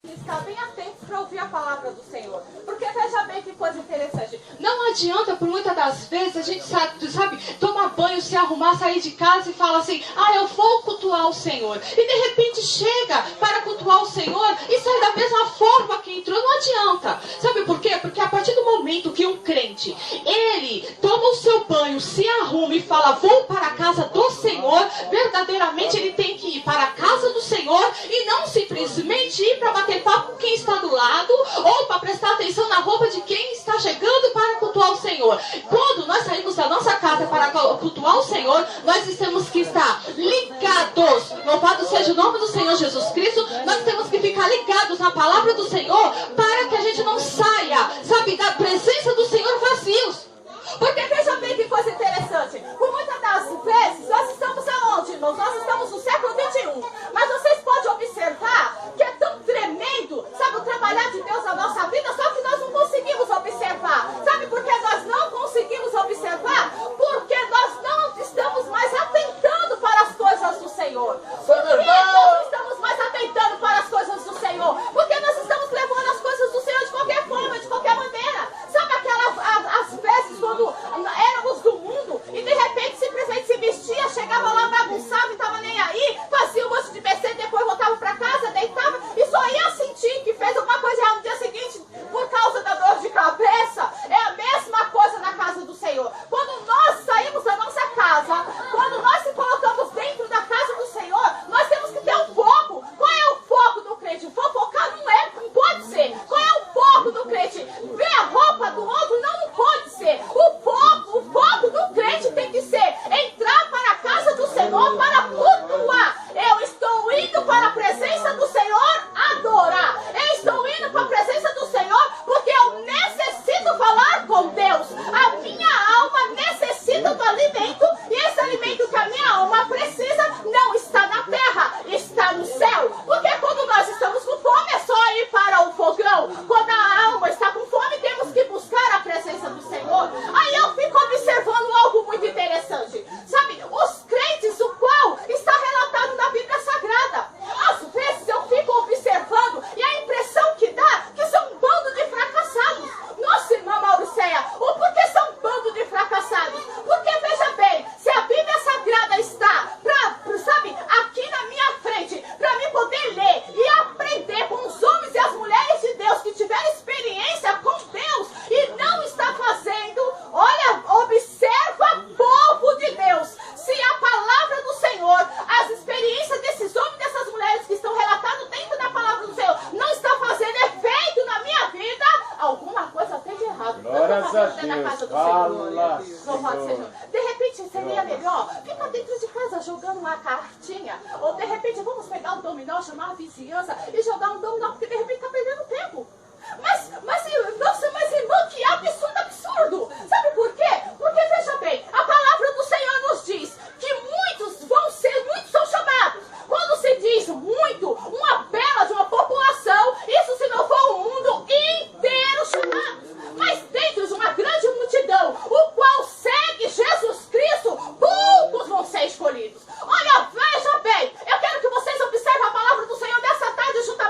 Estar bem atento para ouvir a palavra do Senhor. Porque veja bem que coisa interessante. Não adianta, por muitas das vezes, a gente sabe, tomar banho, se arrumar, sair de casa e falar assim, eu vou cultuar o Senhor. E de repente chega para cultuar o Senhor e sai da mesma forma que entrou. Não adianta. Sabe por quê? Porque a partir do momento que um crente, ele toma o seu banho, se arruma e fala, vou para a casa do Senhor, verdadeiramente ele tem que ir para a casa do Senhor e não simplesmente ir para bater papo com quem está do lado ou para prestar atenção na roupa de quem está chegando para cultuar o Senhor. Quando nós saímos da nossa casa para cultuar o Senhor, nós temos que estar ligados. Louvado seja o nome do Senhor Jesus Cristo. Nós temos que ficar ligados na palavra do Senhor para que a gente não saia, da presença do Senhor vazios. Porque veja bem que coisa interessante. Por muitas das vezes, nós estamos aonde, irmãos? Nós estamos no século 21. Mas vocês podem observar que é tão tremendo, o trabalhar de Deus na nossa vida, só que nós não conseguimos observar. Sabe por que nós não conseguimos observar? Porque nós não estamos mais atentando para as coisas do Senhor. Por que nós não estamos mais atentando para as coisas do Senhor? Porque nós estamos levando as coisas do Senhor de qualquer forma, de qualquer maneira. Sabe as vezes quando éramos do mundo e de repente simplesmente se vestia, chegava lá, bagunçava e estava nem aí, fazia um monte de besteira, depois voltava para casa, deitava e só ia sentir que fez alguma coisa errada no dia seguinte por causa da dor de cabeça. É a mesma coisa na casa do Senhor. Quando nós saímos da nossa casa, quando nós se colocamos dentro da casa do Senhor, nós temos que ter um foco. Qual é o foco do crente? Fofocar não pode ser. Qual é o foco do crente? Ver a roupa do outro não pode ser. O foco do crente tem que ser entrar para a casa do Senhor para cultuar. Eu estou indo para a presença do Senhor adorar. Eu estou indo para a presença do Senhor porque eu necessito falar com Deus. A minha alma necessita do alimento e esse alimento que a minha alma precisa não está na terra, está no céu. Porque quando nós estamos com fome é só ir para o fogão. Quando a alma está com fome temos que buscar a presença do Senhor. Aí eu fico observando algo muito interessante. Os crentes, o qual está relatado na Bíblia Sagrada. Às vezes eu fico observando e a impressão que dá que são um bando de fracassados. Nossa, irmã Mauriceia, o porquê são um bando de fracassados? Porque veja bem, se a Bíblia Sagrada está aqui na minha frente, para mim poder ler e aprender com os homens e as mulheres de Deus que tiveram experiência com Deus e não está fazendo, olha, observa, povo de Deus, se a palavra do Senhor, as experiências desses homens e dessas mulheres que estão relatados dentro da palavra do Senhor, não está fazendo efeito na minha vida, alguma coisa tem de errado. Glórias a Deus. Na casa do Senhor. De repente seria melhor ficar dentro de casa jogando uma cartinha, ou de repente vamos pegar um dominó, chamar a vizinhança e jogar um dominó, porque de repente está perdendo tempo. Mas irmão, que absurdo! Sabe por quê? Porque veja bem, a palavra do Senhor nos diz que muitos são chamados. Quando se diz muito, uma bela de uma população, isso se não for o mundo inteiro chamados. Mas dentro de uma grande multidão, o qual segue Jesus Cristo, poucos vão ser escolhidos. Olha, veja bem, eu quero que vocês observem a palavra do Senhor dessa tarde juntamente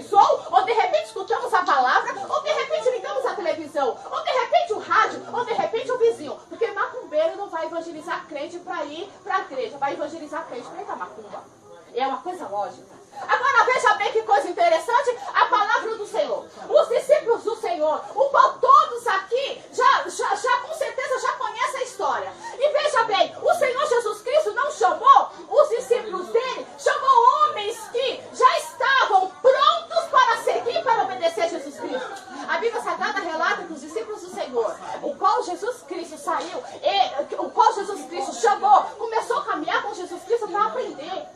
evangelizou, ou de repente escutamos a palavra, ou de repente ligamos a televisão, ou de repente o rádio, ou de repente o vizinho. Porque macumbeiro não vai evangelizar crente para ir para a igreja, vai evangelizar crente para ir para macumba. É uma coisa lógica. Agora veja bem que coisa interessante, a palavra do Senhor. Os discípulos do Senhor, o qual todos aqui já com certeza já conhecem a história. E veja bem, o Senhor Jesus Cristo não chamou os discípulos dele, chamou homens que já estavam prontos para seguir, para obedecer a Jesus Cristo. A Bíblia Sagrada relata que os discípulos do Senhor, o qual Jesus Cristo saiu, o qual Jesus Cristo chamou, começou a caminhar com Jesus Cristo para aprender.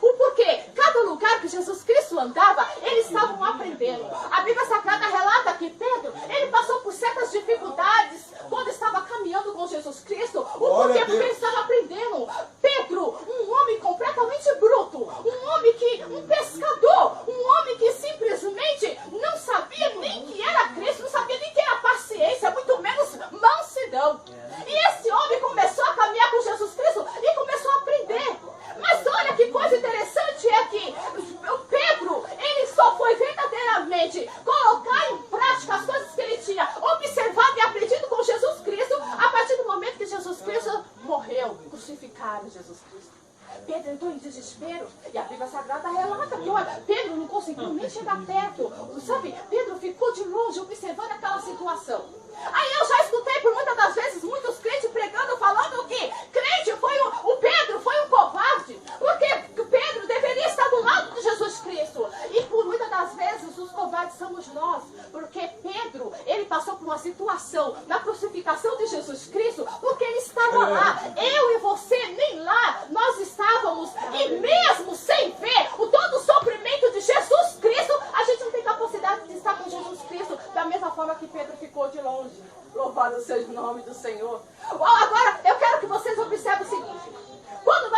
O porquê? Cada lugar que Jesus Cristo andava, eles estavam aprendendo. A Bíblia Sagrada relata que Pedro, ele passou por certas dificuldades quando estava caminhando com Jesus Cristo. O porquê? Porque ele estava aprendendo. Pedro, um homem completamente bruto, um pescador, um homem que simplesmente não sabia nem que era Cristo, não sabia nem que era paciência, muito menos mansidão. E esse homem começou a caminhar com Jesus Cristo e começou a aprender. Mas olha que coisa interessante é que o Pedro, ele só foi verdadeiramente colocar em prática as coisas que ele tinha observado e aprendido com Jesus Cristo a partir do momento que Jesus Cristo morreu, crucificaram Jesus Cristo. Pedro entrou em desespero e a Bíblia Sagrada relata que olha, Pedro não conseguiu nem chegar perto, sabe? Pedro ficou de longe observando aquela situação. Aí eu já escutei por muitas das vezes muitos crentes pregando, falando que crente foi o Pedro foi um covarde, porque Pedro deveria estar do lado de Jesus Cristo. E por muitas das vezes os covardes somos nós, porque Pedro, ele passou por uma situação na crucificação de Jesus Cristo, porque ele estava lá. Eu e você nem lá nós estávamos, e mesmo sem ver todo o sofrimento de Jesus Cristo, a gente não tem capacidade de estar com Jesus Cristo da mesma forma que Pedro ficou de longe. Louvado seja o nome do Senhor. Agora, eu quero que vocês observem o seguinte. Quando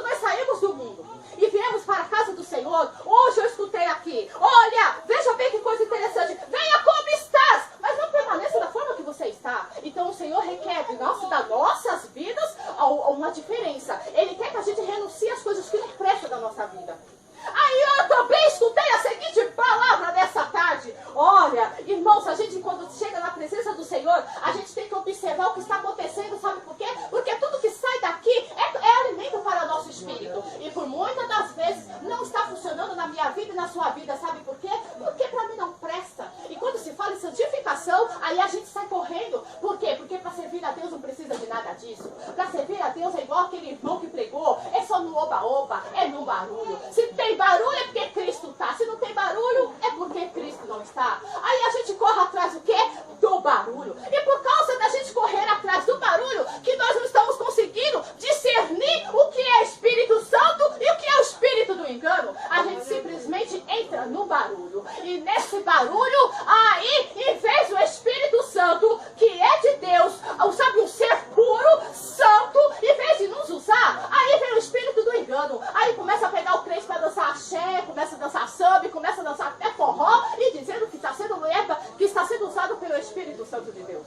nós saímos do mundo e viemos para a casa do Senhor, hoje eu escutei aqui, olha, veja bem que coisa interessante, venha como estás, mas não permaneça da forma que você está. Então o Senhor requer das nossas vidas uma diferença. Ele quer que a gente renuncie às coisas que não prestam da nossa vida. Aí eu também escutei a seguinte palavra nessa tarde. Olha, irmãos, a gente quando chega na presença do Senhor, a gente tem que observar o que está acontecendo, sabe por quê? Porque tudo que sai daqui é alimento para o nosso espírito. E por muitas das vezes não está funcionando na minha vida e na sua vida, sabe por quê? Porque para mim não presta. E quando se fala em santificação, aí a gente sai correndo. Por quê? Porque para servir a Deus não precisa de nada disso. Para servir a Deus é igual aquele irmão que pregou, é só no oba-oba, é no barulho. Se tem barulho é porque Cristo está. Se não tem barulho é porque Cristo não está. Aí a gente corre atrás do quê? Do barulho. E por causa da gente correr atrás do barulho, que nós não estamos conseguindo discernir o que é Espírito Santo e o que é o espírito do engano. A gente simplesmente entra no barulho. E nesse barulho, aí, em vez do Espírito Santo, que é de Deus, sabe, um ser puro, santo, em vez de nos usar, aí vem o espírito do engano. Aí começa a pegar o crente para dançar axé, começa a dançar samba, começa a dançar até forró, e dizendo que está sendo usado pelo Espírito Santo de Deus.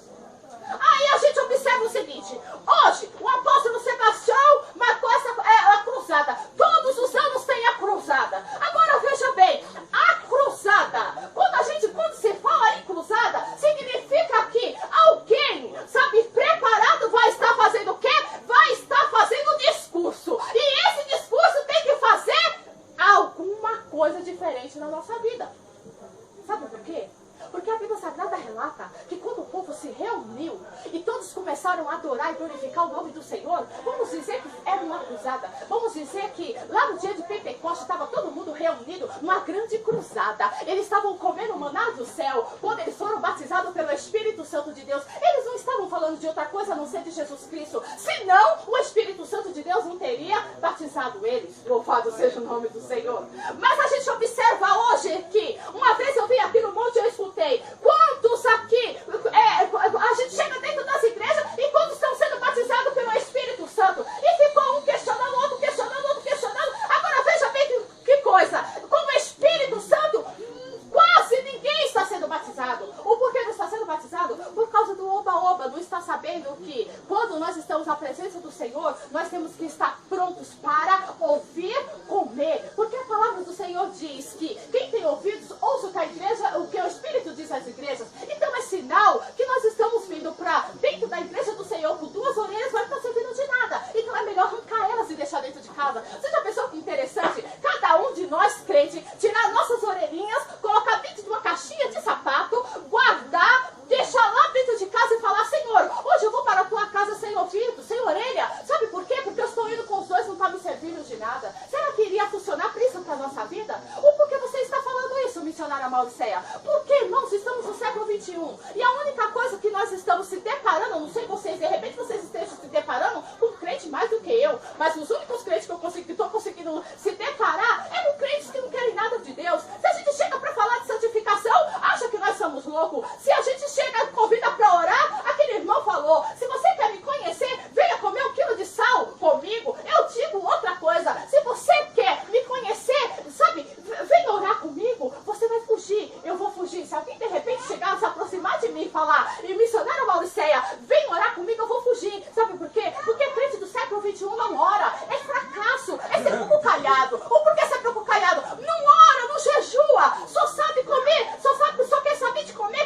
Aí a gente observa o seguinte, hoje o apóstolo Sebastião marcou a cruzada. Todos os anos tem a cruzada. Agora veja bem, a cruzada, quando se fala em cruzada, significa que alguém, sabe, preparado vai estar fazendo o quê? Vai estar fazendo discurso. E esse discurso tem que fazer alguma coisa diferente na nossa vida. Sabe por quê? Porque a Bíblia Sagrada relata que quando o povo se reuniu e todos começaram a adorar e glorificar o nome do Senhor, vamos dizer que era uma cruzada. Vamos dizer que lá no dia de Pentecostes estava todo mundo reunido numa grande cruzada. Eles estavam comendo maná do céu quando eles foram batizados pelo Espírito Santo de Deus. Eles não estavam falando de outra coisa a não ser de Jesus Cristo. Senão, o Espírito Santo de Deus não teria batizado eles. Louvado seja o nome do Senhor. Mas a gente observa hoje que, uma vez eu vim aqui no monte e eu escutei quantos aqui, a gente chega dentro das igrejas e quantos estão sendo batizados pelo Espírito Santo. E ficou um questionando, outro questionando, outro questionando. Agora veja bem que coisa, com o Espírito Santo, quase ninguém está sendo batizado. O porquê não está sendo batizado? Por causa do oba-oba. Não está sabendo que quando nós estamos na presença do Senhor, nós temos que estar prontos para ouvir, comer. Porque a palavra do Senhor diz que quem tem ouvido missionária Mauriceia? Porque, irmãos, estamos no século XXI. E a única coisa que nós estamos se deparando, não sei vocês, de repente vocês estejam se deparando com um crente mais do que eu, mas os únicos crentes que eu estou conseguindo se deparar é com crentes que não querem nada de Deus. Se a gente chega para falar de santificação, acha que nós somos loucos. Se a gente chega e convida para orar, aquele irmão falou, se você quer me conhecer, venha comer 1 quilo de sal comigo. Eu digo outra coisa, se você quer me conhecer, sabe, vem orar comigo, você vai fugir, eu vou fugir. Se alguém de repente chegar, se aproximar de mim e falar, e missionária Mauriceia, vem orar comigo, eu vou fugir. Sabe por quê? Porque crente do século XXI não ora, é fracasso, é ser pouco calhado. Ou por que ser pouco calhado? Não ora, não jejua, só sabe comer, só quer saber de comer.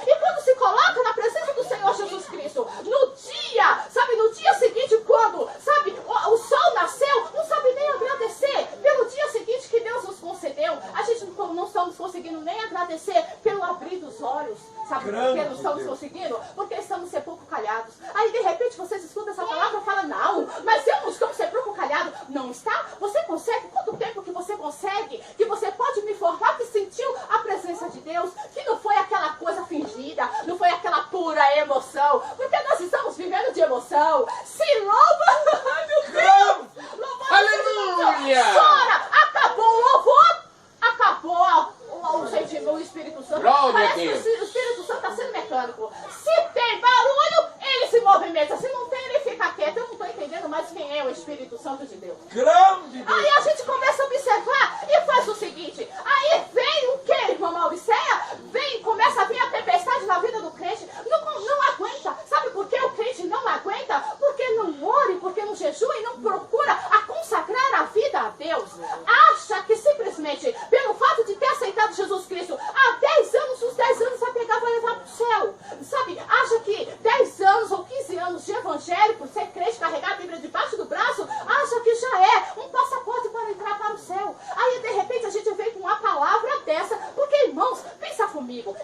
E quando se coloca na presença do Senhor Jesus Cristo, no dia seguinte, quando, sabe, o sol nasceu, não sabe nem agradecer pelo dia seguinte que Deus nos concedeu. A gente não estamos conseguindo nem agradecer pelo abrir dos olhos. Sabe por que não estamos conseguindo? Porque estamos ser pouco calhados. Aí de repente vocês escutam essa palavra e falam, não, mas eu não estou ser pouco calhado. Não está? Você consegue? Quanto tempo que você consegue? Que você pode me informar que sentiu a presença de Deus? Que não foi aquela coisa fingida, não foi aquela pura emoção. Porque nós estamos vivendo de emoção. Se louva! Ai meu Deus! Louvor, aleluia! Chora! Acabou o louvor! Acabou o Espírito Santo. Parece que o Espírito Santo está sendo mecânico. Se tem barulho, ele se movimenta. Se não tem, ele fica quieto. Eu não estou entendendo mais quem é o Espírito Santo de Deus. Grande Deus. Aí a gente começa a observar e faz o seguinte. Aí vem o que, irmã Mauriceia? Começa a vir a tempestade na vida do crente. Não aguenta. Sabe por que o crente não aguenta? Porque não ora, porque não jejua e não procura a consagrar a vida a Deus. Acha que simplesmente pelo fato de ter aceitado Jesus Cristo há 10 anos, os 10 anos vai pegar e vai levar para o céu. Sabe? Acha que 10 anos ou 15 anos de evangelho, por ser crente, carregar a Bíblia debaixo do braço, acha que já é um passaporte para entrar para o céu. Aí de repente a gente vem com uma palavra dessa, porque irmãos, pensa comigo,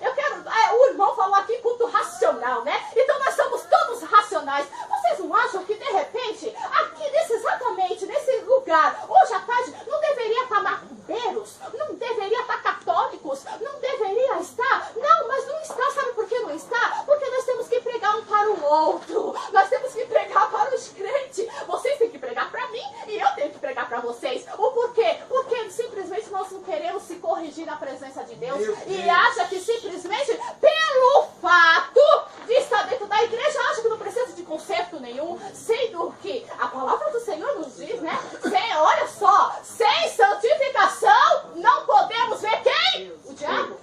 o irmão falou aqui culto racional, né? Então nós somos todos racionais. Vocês não acham que de repente, aqui exatamente nesse lugar, hoje à tarde, não deveria estar macumbeiros, não deveria estar católicos, não deveria estar? Não, mas não está. Sabe por que não está? Porque nós temos que pregar um para o outro, nós temos que pregar para os crentes. Vocês têm que pregar para mim e eu tenho que pregar para vocês. O porquê? Porque simplesmente nós não queremos se corrigir na presença de Deus e acha que simplesmente pelo fato de estar dentro da igreja, acha que não precisa de conserto nenhum, sendo que a palavra do Senhor nos diz, né? Olha só, sem santificação não podemos ver quem? O diabo?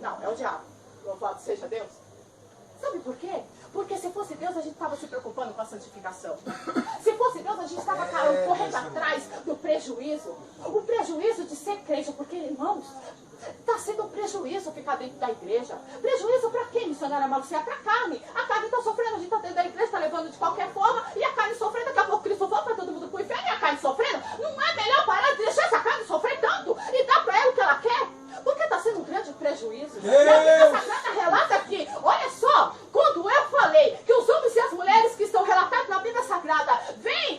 Não, é o diabo. Louvado seja Deus. Sabe por quê? Porque se fosse Deus, a gente estava se preocupando com a santificação. Se fosse Deus, a gente estava correndo atrás do prejuízo. O prejuízo de ser crente, porque, irmãos, está sendo um prejuízo ficar dentro da igreja. Prejuízo para quem, missionária Mauriceia? Para a carne. A carne está sofrendo, a gente está dentro da igreja, está levando de qualquer forma, e a carne sofrendo, daqui a pouco Cristo volta todo mundo para o inferno, e a carne sofrendo. Não é melhor parar de deixar essa carne sofrer tanto e dar para ela o que ela quer? Porque está sendo um grande prejuízo. E a Bíblia Sagrada relata aqui, olha só, quando eu falei que os homens e as mulheres que estão relatados na Bíblia Sagrada,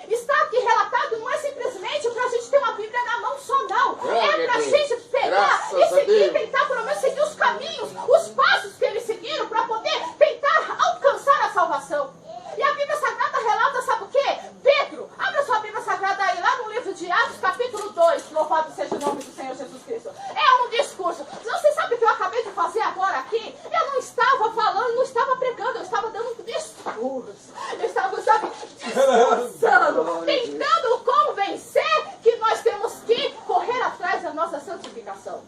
está aqui relatado, não é simplesmente para a gente ter uma Bíblia na mão só, não. É para a gente pegar e seguir, tentar pelo menos seguir os caminhos, os passos que eles seguiram para poder tentar alcançar a salvação. E a Bíblia Sagrada relata, sabe o quê? Pedro, abra sua Bíblia Sagrada aí, lá no livro de Atos, capítulo 2, louvado seja o nome do Senhor Jesus Cristo. É um discurso. Você sabe o que eu acabei de fazer agora aqui? Eu não estava falando, não estava pregando, eu estava dando um discurso. Eu estava, sabe, discursando, tentando convencer que nós temos que correr atrás da nossa santificação.